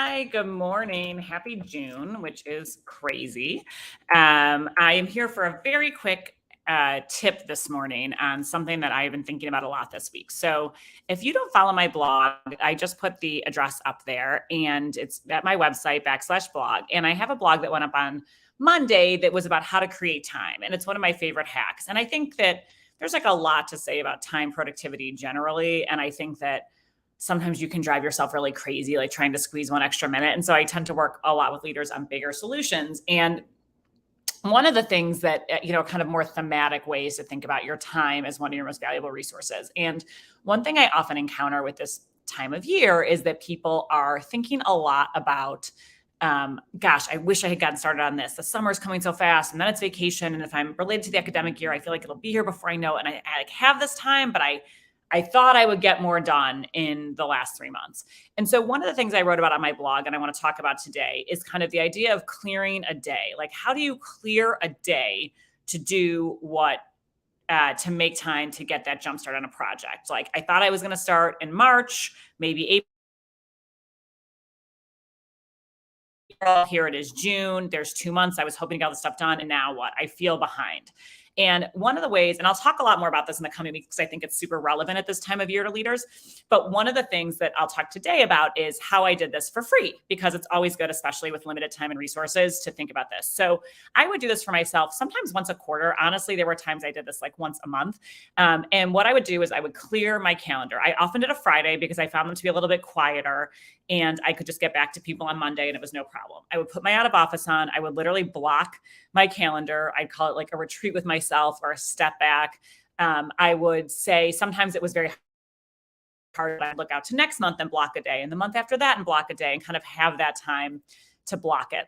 Hi, good morning. Happy June, which is crazy. I am here for a very quick tip this morning on something that I've been thinking about a lot this week. So, if you don't follow my blog, I just put the address up there and it's at my website, /blog. And I have a blog that went up on Monday that was about how to create time. And it's one of my favorite hacks. And I think that there's like a lot to say about time productivity generally. And I think that sometimes you can drive yourself really crazy, like trying to squeeze one extra minute. And so I tend to work a lot with leaders on bigger solutions. And one of the things that, kind of more thematic ways to think about your time as one of your most valuable resources. And one thing I often encounter with this time of year is that people are thinking a lot about, gosh, I wish I had gotten started on this. The summer's coming so fast and then it's vacation. And if I'm related to the academic year, I feel like it'll be here before I know it. And I like have this time, but I thought I would get more done in the last 3 months. And so one of the things I wrote about on my blog and I want to talk about today is kind of the idea of clearing a day. Like, how do you clear a day to do what, to make time to get that jump start on a project? Like, I thought I was going to start in March, maybe April. Here it is June. There's 2 months. I was hoping to get all this stuff done. And now what? I feel behind. And one of the ways, and I'll talk a lot more about this in the coming weeks because I think it's super relevant at this time of year to leaders. But one of the things that I'll talk today about is how I did this for free, because it's always good, especially with limited time and resources, to think about this. So I would do this for myself sometimes once a quarter. Honestly, there were times I did this like once a month. And what I would do is I would clear my calendar. I often did a Friday because I found them to be a little bit quieter and I could just get back to people on Monday and it was no problem. I would put my out of office on. I would literally block my calendar. I'd call it like a retreat with myself or a step back. I would say sometimes it was very hard. I'd look out to next month and block a day, and the month after that and block a day, and kind of have that time to block it.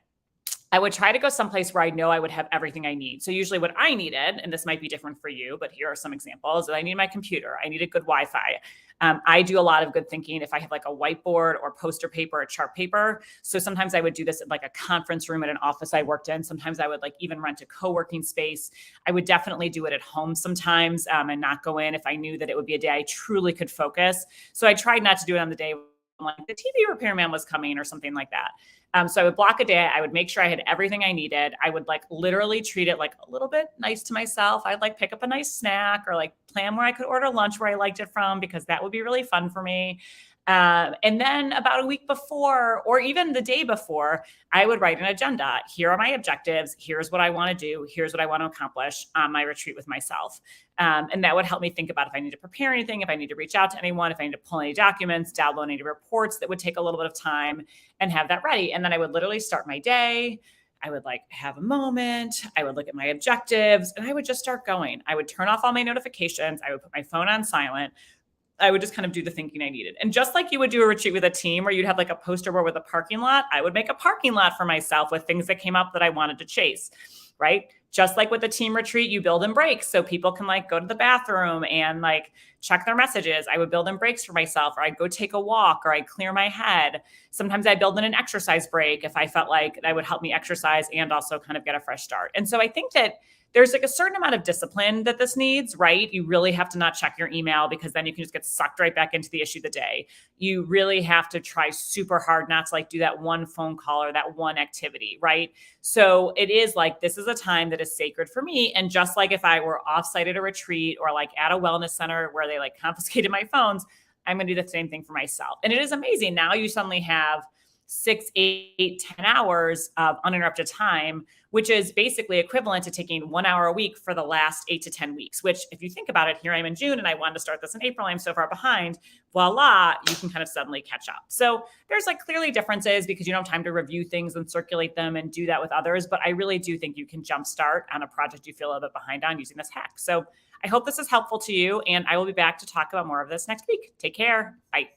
I would try to go someplace where I know I would have everything I need. So usually what I needed, and this might be different for you, but here are some examples. I need my computer. I needed good Wi-Fi. I do a lot of good thinking if I have like a whiteboard or poster paper or chart paper. So sometimes I would do this at like a conference room at an office I worked in. Sometimes I would like even rent a co-working space. I would definitely do it at home sometimes and not go in if I knew that it would be a day I truly could focus. So I tried not to do it on the day like the TV repairman was coming or something like that. So I would block a day. I would make sure I had everything I needed. I would like literally treat it like a little bit nice to myself. I'd like pick up a nice snack or like plan where I could order lunch where I liked it from, because that would be really fun for me. And then about a week before, or even the day before, I would write an agenda. Here are my objectives. Here's what I want to do. Here's what I want to accomplish on my retreat with myself. And that would help me think about if I need to prepare anything, if I need to reach out to anyone, if I need to pull any documents, download any reports that would take a little bit of time, and have that ready. And then I would literally start my day. I would like have a moment. I would look at my objectives and I would just start going. I would turn off all my notifications. I would put my phone on silent. I would just kind of do the thinking I needed. And just like you would do a retreat with a team where you'd have like a poster board with a parking lot, I would make a parking lot for myself with things that came up that I wanted to chase, right? Just like with the team retreat, you build in breaks so people can like go to the bathroom and like check their messages. I would build in breaks for myself, or I'd go take a walk, or I'd clear my head. Sometimes I build in an exercise break if I felt like that would help me exercise and also kind of get a fresh start. And so I think that there's like a certain amount of discipline that this needs, right? You really have to not check your email, because then you can just get sucked right back into the issue of the day. You really have to try super hard not to like do that one phone call or that one activity, right? So it is like, this is a time that is sacred for me. And just like if I were offsite at a retreat or like at a wellness center where they like confiscated my phones, I'm going to do the same thing for myself. And it is amazing. Now you suddenly have 6, 8, 10 hours of uninterrupted time, which is basically equivalent to taking 1 hour a week for the last 8 to 10 weeks, which if you think about it, here I am in June and I wanted to start this in April. I'm so far behind. Voila, you can kind of suddenly catch up. So there's like clearly differences because you don't have time to review things and circulate them and do that with others. But I really do think you can jumpstart on a project you feel a little bit behind on using this hack. So I hope this is helpful to you, and I will be back to talk about more of this next week. Take care. Bye.